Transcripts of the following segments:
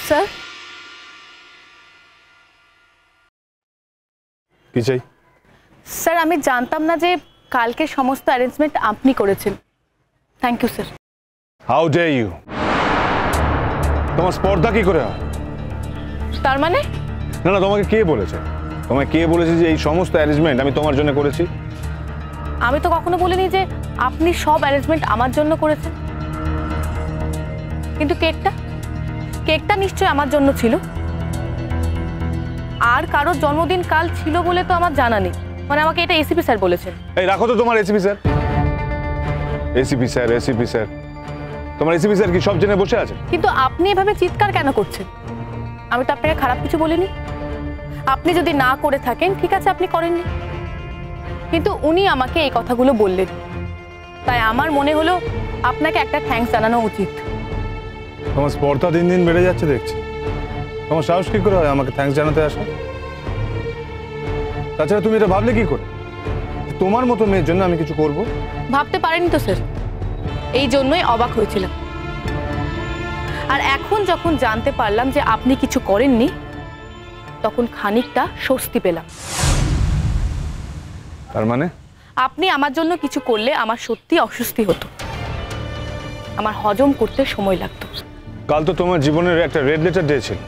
Sir কি চাই? Sir আমি জানতাম না যে কালকে সমস্ত অ্যারেঞ্জমেন্ট আপনি করেছেন। Thank you sir. How dare you? তোমার স্পর্ধা কি করে হয়? তার মানে? না না, তোমাকে কে বলেছে? তোমায় কে বলেছে যে এই সমস্ত অ্যারেঞ্জমেন্ট আমি তোমার জন্য করেছি? আমি তো কখনো বলিনি যে আপনি সব অ্যারেঞ্জমেন্ট আমার জন্য করেছেন। কিন্তু কেকটা নিশ্চয়ই আমার জন্য ছিল। আর কারোর জন্মদিন কাল ছিল বলে তো আমার জানা নেই। মানে আমাকে এটা এসিপি স্যার বলেছেন। এই রাখো তো তোমার এসিপি স্যার। এসিপি স্যার তোমার এসিপি স্যার কি সব জেনে বসে আছে? কিন্তু আপনি এভাবে চিৎকার কেন করছেন? আমি তো আপনাকে খারাপ কিছু বলিনি। আপনি যদি না করে থাকেন ঠিক আছে, আপনি করেননি, কিন্তু উনি আমাকে এই কথাগুলো বললেন, তাই আমার মনে হলো আপনাকে একটা থ্যাঙ্কস জানানো উচিত। তোমার স্পর্ধা দিন দিন বেড়ে যাচ্ছে দেখছি। তোমার সাহস কি করে হয় আমাকে থ্যাঙ্কস জানাতে আসা? তাছাড়া তুমি এটা ভাবলে কি করে তোমার মতো মেয়ের জন্য আমি কিছু করব? ভাবতে পারেনি তো স্যার, এই জন্যই অবাক হয়েছিলাম। আর এখন যখন জানতে পারলাম যে আপনি কিছু করেননি, তখন খানিকটা স্বস্তি পেলাম। তার মানে আপনি আমার জন্য কিছু করলে আমার সত্যি অস্বস্তি হতো, আমার হজম করতে সময় লাগতো। কাল তো তোমার জীবনের একটা রেড লেটার ডে ছিল,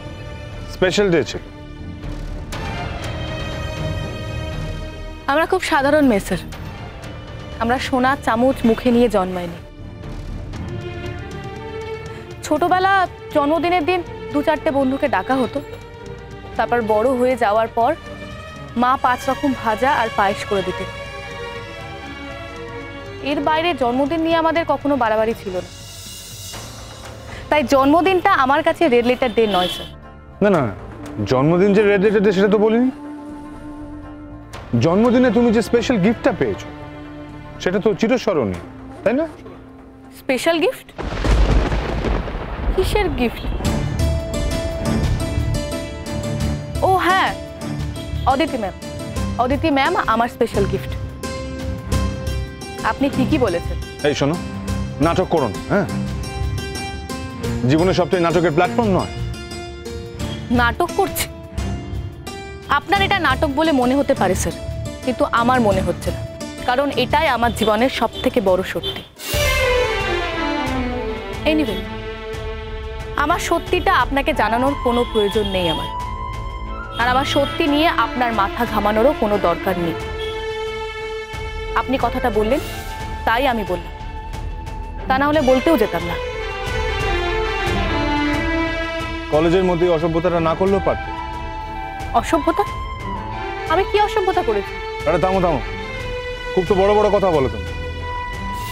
স্পেশাল ডে ছিল। আমরা খুব সাধারণ মেয়ে স্যার, আমরা সোনা চামচ মুখে নিয়ে জন্মাইনি। ছোটবেলা জন্মদিনের দিন 2-4টে বন্ধুকে ডাকা হতো, তারপর বড় হয়ে যাওয়ার পর মা 5 রকম ভাজা আর পায়েস করে দিতেন। এর বাইরে জন্মদিন নিয়ে আমাদের কখনো বাড়াবাড়ি ছিল না। তাই জন্মদিনটা আমার কাছে রেড লেটার ডে নয় স্যার। না না, জন্মদিন যে রেড লেটার ডে সেটা তো বলিনি। জন্মদিনে তুমি যে স্পেশাল গিফটটা পেয়েছো সেটা তো চিরস্মরণীয়, তাই না? Special gift? কিসের গিফট? ও হ্যাঁ, অদিতি ম্যাম আমার স্পেশাল গিফট। আপনি ঠিকই বলেছেন। এই শোনো, নাটক করো না। হ্যাঁ, জীবনে সবটাই নাটকের প্ল্যাটফর্ম নয়। নাটক করছি? আপনার এটা নাটক বলে মনে হতে পারে স্যার, কিন্তু আমার মনে হচ্ছে না, কারণ এটাই আমার জীবনের সবথেকে বড় সত্যি। এনিওয়ে, আমার সত্যিটা আপনাকে জানানোর কোনো প্রয়োজন নেই আমার, আর আমার সত্যি নিয়ে আপনার মাথা ঘামানোরও কোনো দরকার নেই। আপনি কথাটা বললেন তাই আমি বললাম, তা না হলে বলতেও যেতাম না। কলেজের মধ্যে অসভ্যতাটা না করলেও পারতে। অসভ্যতা? আমি কি অসভ্যতা করেছি? আরে থামো, খুব তো বড় বড় কথা বলো তুমি।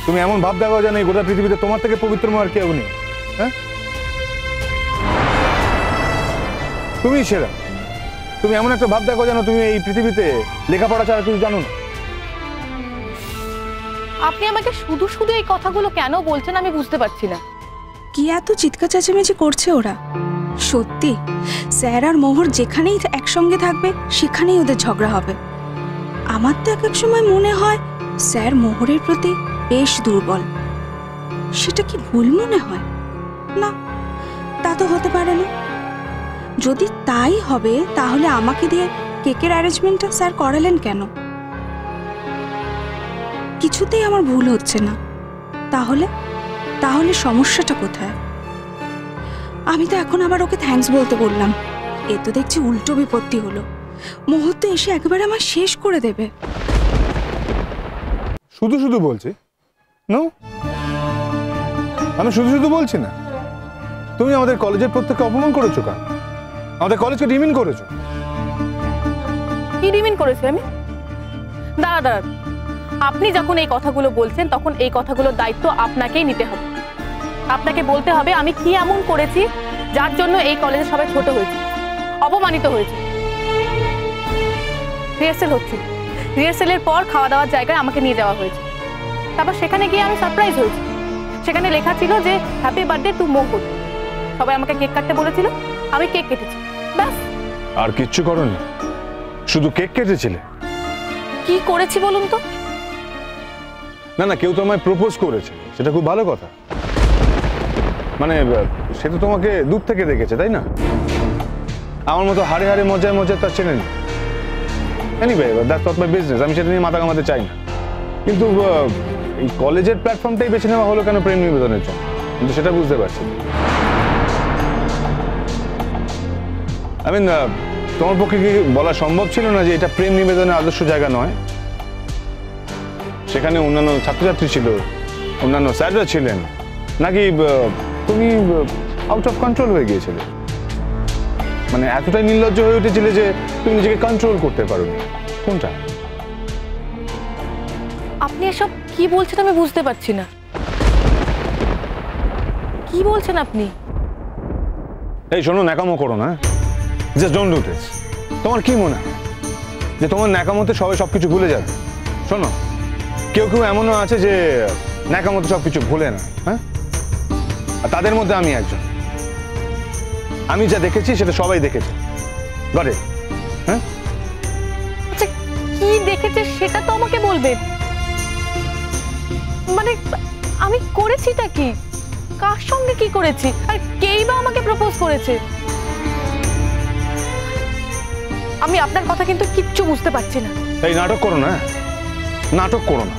তুমি এমন ভাব দেখাও জানো এই গোটা পৃথিবীতে তোমার থেকে পবিত্রময় আর কেউ নেই। হ্যাঁ, তুমি সেরা। তুমি এমন একটা ভাব দেখো জানো তুমি এই পৃথিবীতে লেখাপড়া ছাড়া কিছু জানো না। আপনি আমাকে শুধু শুধু এই কথাগুলো কেন বলছেন আমি বুঝতে পারছি না। কি এত চিৎকার চেঁচামেচি করছে ওরা? সত্যি স্যার আর মোহর যেখানেই একসঙ্গে থাকবে সেখানেই ওদের ঝগড়া হবে। আমার তো এক সময় মনে হয় স্যার মোহরের প্রতি বেশ দুর্বল। সেটা কি ভুল মনে হয়? না, তা তো হতে পারে না। যদি তাই হবে তাহলে আমাকে দিয়ে কেকের অ্যারেঞ্জমেন্টটা স্যার করালেন কেন? কিছুতেই আমার ভুল হচ্ছে না। তাহলে সমস্যাটা কোথায়? আমি তো এখন আবার ওকে থ্যাঙ্কস বলতে বললাম, এ তো দেখছি উল্টো বিপত্তি হলো। মুহূর্ত এসে একেবারে আমার শেষ করে দেবে। শুধু শুধু বলছি নো, আমি শুধু শুধু বলছি না। তুমি আমাদের কলেজের প্রত্যেককে অপমান করেছো, কেন আমাদের কলেজকে ডিমিন করেছো। কি ডিমিন করেছি আমি? দাঁড়া, আপনি যখন এই কথাগুলো বলছেন তখন এই কথাগুলোর দায়িত্ব আপনাকেই নিতে হবে। আপনাকে বলতে হবে আমি কি এমন করেছি যার জন্য এই কলেজে সবাই ছোট হয়েছে, অপমানিত হয়েছে। রিহার্সেল হচ্ছে, রিহার্সেলের পর খাওয়া দাওয়ার জায়গায় আমাকে নিয়ে যাওয়া হয়েছে। তারপর সেখানে গিয়ে আমি সারপ্রাইজ হয়েছি। সেখানে লেখা ছিল যে হ্যাপি বার্থডে টু মোহর। সবাই আমাকে কেক কাটতে বলেছিল, আমি কেক কেটেছি, ব্যাস। আর কিচ্ছু করোনি, শুধু কেক কেটেছিলে। কি করেছি বলুন তো? না, কেউ তো আমায় প্রপোজ করেছে, সেটা খুব ভালো কথা। মানে সে তো তোমাকে দূর থেকে দেখেছে, তাই না? আমার মতো হাড়ে হাড়ে মজায় মজায় তার চেনে নি। Anyway that's not my business, আমি সেটা নিয়ে মাথা ঘামাতে চাই না। কিন্তু এই কলেজের প্ল্যাটফর্মটাই বেছে নেওয়া হলো কেন প্রেম নিবেদনের জন্য, কিন্তু সেটা বুঝতে পারছি। আই মিন তোমার পক্ষে কি বলা সম্ভব ছিল না যে এটা প্রেম নিবেদনের আদর্শ জায়গা নয়? সেখানে অন্যান্য ছাত্রছাত্রী ছিল, অন্যান্য স্যাররা ছিলেন, নাকি তুমি আউট অফ কন্ট্রোল হয়ে গিয়েছিলে? মানে এতটাই নির্লজ্জ হয়ে উঠেছিলে যে তুমি নিজেকে কন্ট্রোল করতে পারো? কোনটা? আপনি এসব কি বলছেন আমি বুঝতে পারছি না। কি বলছেন আপনি? এই শোনো, ন্যাকামো করো না, জাস্ট ডোন্ট ডু দিস। তোমার কি মনে হয় যে তোমার ন্যাকামোতে সবাই সবকিছু ভুলে যাবে? শোনো, কেউ কেউ এমনও আছে যে ন্যাকামোতে সবকিছু ভুলে না, হ্যাঁ? আর তাদের মধ্যে আমি একজন। আমি যা দেখেছি সেটা সবাই দেখেছে, গট ইট? হ্যাঁ, আচ্ছা কি দেখেছে সেটা তো আমাকে বলবে। মানে আমি করেছিটা কি, কার সঙ্গে কি করেছি, আর কেই বা আমাকে প্রপোজ করেছে? আমি আপনার কথা কিন্তু কিচ্ছু বুঝতে পারছি না। এই নাটক করো না, নাটক করো না।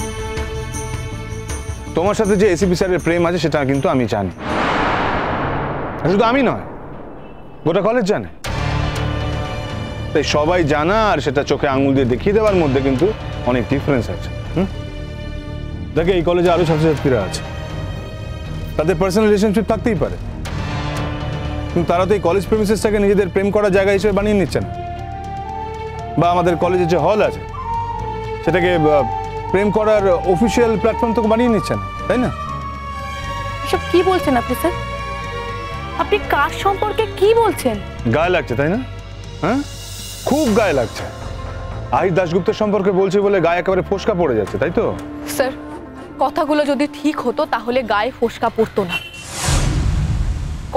তোমার সাথে যে এসিপি স্যারের প্রেম আছে সেটা কিন্তু আমি জানি। শুধু আমি নয়, গোটা কলেজ জানে। তাই সবাই জানা আর সেটা চোখে আঙুল দিয়ে দেখিয়ে দেওয়ার মধ্যে কিন্তু অনেক ডিফারেন্স আছে। দেখে এই কলেজে আরো ছাত্রছাত্রীরা আছে, তাদের পার্সোনাল রিলেশনশিপ থাকতেই পারে, কিন্তু তারা তো এই কলেজ প্রেমিসেসটাকে নিজেদের প্রেম করার জায়গা হিসেবে বানিয়ে নিচ্ছে না। বা আমাদের কলেজের যে হল আছে সেটাকে প্রেম করার অফিসিয়াল প্ল্যাটফর্ম তো বানিয়ে নিচ্ছে না, তাই না? এসব কি বলছেন আপনি স্যার? আপনি কার সম্পর্কে কি বলছেন? গায়ে লাগছে তাই না? হ্যাঁ, খুব গায়ে লাগছে। আহির দাশগুপ্তের সম্পর্কে বলছি বলে গায়ে একেবারে ফোসকা পড়ে যাচ্ছে, তাই তো? স্যার, কথাগুলো যদি ঠিক হতো তাহলে গায়ে ফোসকা পড়তো না।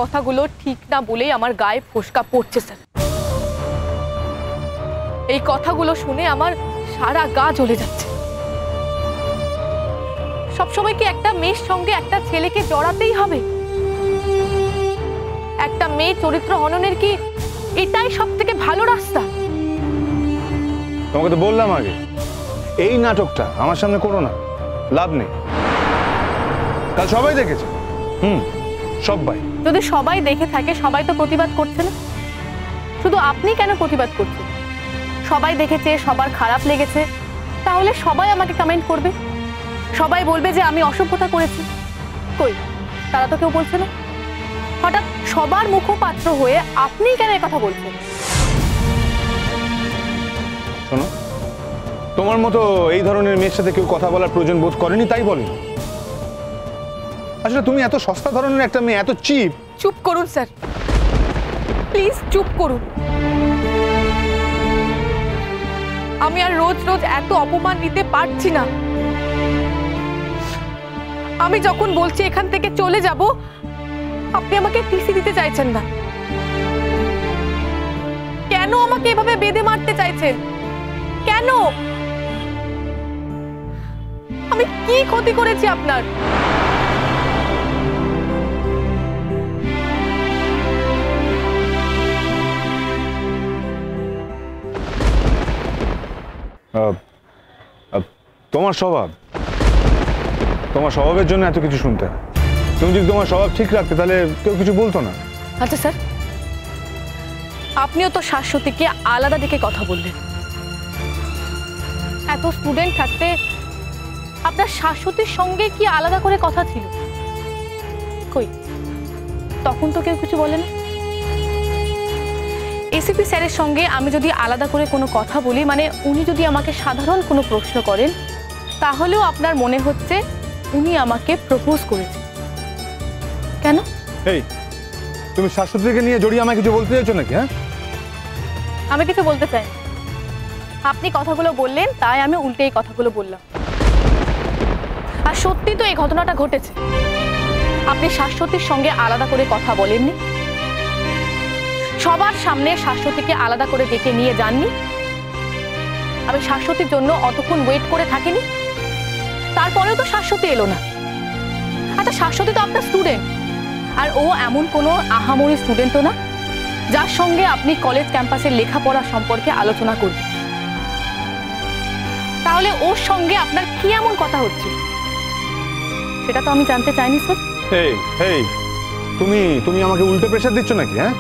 কথাগুলো ঠিক না বলেই আমার গায়ে ফোসকা পড়ছে স্যার। এই কথাগুলো শুনে আমার সারা গা জ্বলে যাচ্ছে। সবসময় কি একটা মেয়ের সঙ্গে একটা ছেলেকে জড়াতেই হবে? একটা মেয়ে চরিত্র হননের কি এটাই সব থেকে ভালো রাস্তা? তোমাকে তো বললাম আগে, এই নাটকটা আমার সামনে করো না, লাভ নেই। কাল সবাই দেখেছে। সবাই। যদি সবাই দেখে থাকে, সবাই তো প্রতিবাদ করছে না। শুধু আপনি কেন প্রতিবাদ করছেন? সবাই দেখেছে, সবার খারাপ লেগেছে, তাহলে সবাই আমাকে কমেন্ট করবে, সবাই বলবে যে আমি অসভ্যতা করেছি। কই, তারা তো কেউ বলছে না। হঠাৎ সবার মুখপাত্র হয়ে আপনি কেন এই কথা বলছেন? শোনো, তোমার মতো এই ধরনের মেয়ের সাথে কেউ কথা বলার প্রয়োজন বোধ করেনি, তাই বলেনি। আসলে তুমি এত সস্তা ধরনের একটা মেয়ে, এত চিপ। চুপ করুন স্যার, প্লিজ চুপ করুন। আমি আর রোজ রোজ এত অপমান নিতে পারছি না। আমি যখন বলছি এখান থেকে চলে যাব, আপনি আমাকে টিসি দিতে চাইছেন না। কেন আমাকে এভাবে বেঁধে মারতে চাইছেন? কেন? আমি কি ক্ষতি করেছি আপনার? তোমার স্বভাব, তোমার স্বভাবের জন্য এত কিছু শুনতে হয়। তুমি যদি তোমার স্বভাব ঠিক রাখতে তাহলে কেউ কিছু বলতো না। আচ্ছা স্যার, আপনিও তো শাশ্বতীকে আলাদা দেখে কথা বললেন। এত স্টুডেন্ট থাকতে আপনার শাশ্বতীর সঙ্গে কি আলাদা করে কথা ছিল? কই, তখন তো কেউ কিছু বলেন। এসিপি স্যারের সঙ্গে আমি যদি আলাদা করে কোনো কথা বলি, মানে উনি যদি আমাকে সাধারণ কোনো প্রশ্ন করেন, তাহলেও আপনার মনে হচ্ছে উনি আমাকে প্রপোজ করেছেন। কেন? এই, তুমি শাশ্বতীকে নিয়ে জড়িয়ে আমায় কিছু বলতে চাইছো নাকি? হ্যাঁ, আমি কিছু বলতে চাই। আপনি কথাগুলো বললেন তাই আমি উল্টে এই কথাগুলো বললাম। আর সত্যি তো এই ঘটনাটা ঘটেছে। আপনি শাশ্বতীর সঙ্গে আলাদা করে কথা বলেননি, সবার সামনে শাশ্বতীকে আলাদা করে ডেকে নিয়ে যাননি। আমি শাশ্বতীর জন্য অতক্ষণ ওয়েট করে থাকিনি, তারপরেও তো শাশ্বতী এলো না। আচ্ছা, শাশ্বতী তো আপনার স্টুডেন্ট, আর ও এমন কোনো আহামরি স্টুডেন্টও না যার সঙ্গে আপনি কলেজ ক্যাম্পাসের লেখাপড়া সম্পর্কে আলোচনা করবেন। তাহলে ওর সঙ্গে আপনার কি এমন কথা হচ্ছে সেটা তো আমি জানতে চাইনি স্যার। এই এই তুমি তুমি আমাকে উল্টো প্রেশার দিচ্ছ নাকি? হ্যাঁ,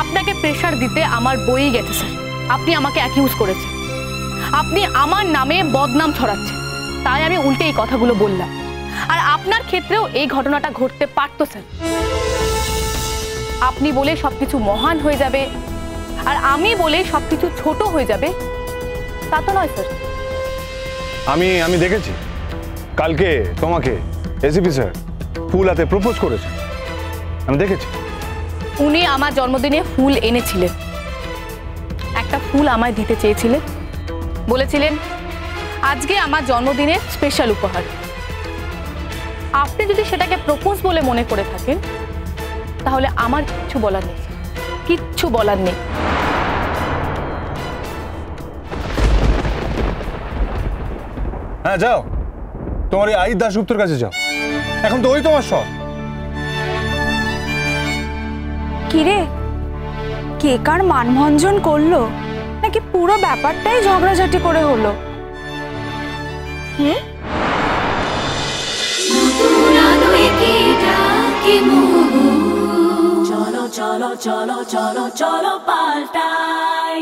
আপনাকে প্রেশার দিতে আমার বই গেছে স্যার। আপনি আমাকে অ্যাকিউজ করেছেন, আপনি আমার নামে বদনাম ছড়াচ্ছেন, তাই আমি উল্টে এই কথাগুলো বললাম। আর আপনার ক্ষেত্রেও এই ঘটনাটা ঘটতে পারতো স্যার। আপনি বলে সবকিছু মহান হয়ে যাবে আর আমি বলে সবকিছু ছোট হয়ে যাবে তা তো নয় স্যার। আমি দেখেছি কালকে তোমাকে এসিপি স্যার ফুল হাতে প্রপোজ করেছে, আমি দেখেছি। উনি আমার জন্মদিনে ফুল এনেছিলেন, একটা ফুল আমায় দিতে চেয়েছিলেন, বলেছিলেন আজকে আমার জন্মদিনের স্পেশাল উপহার। আপনি যদি সেটাকে প্রপোজ বলে মনে করে থাকেন তাহলে আমার কিচ্ছু বলার নেই, কিচ্ছু বলার নেই। হ্যাঁ যাও, তোমার এই আইদ দাশগুপ্তর কাছে যাও, এখন তো ওই তোমার সব। কিরে, কে কার মানভঞ্জন করলো নাকি পুরো ব্যাপারটাই ঝগড়াঝাটি করে হলো? চলো চলো চলো চলো চলো পাল্টাই।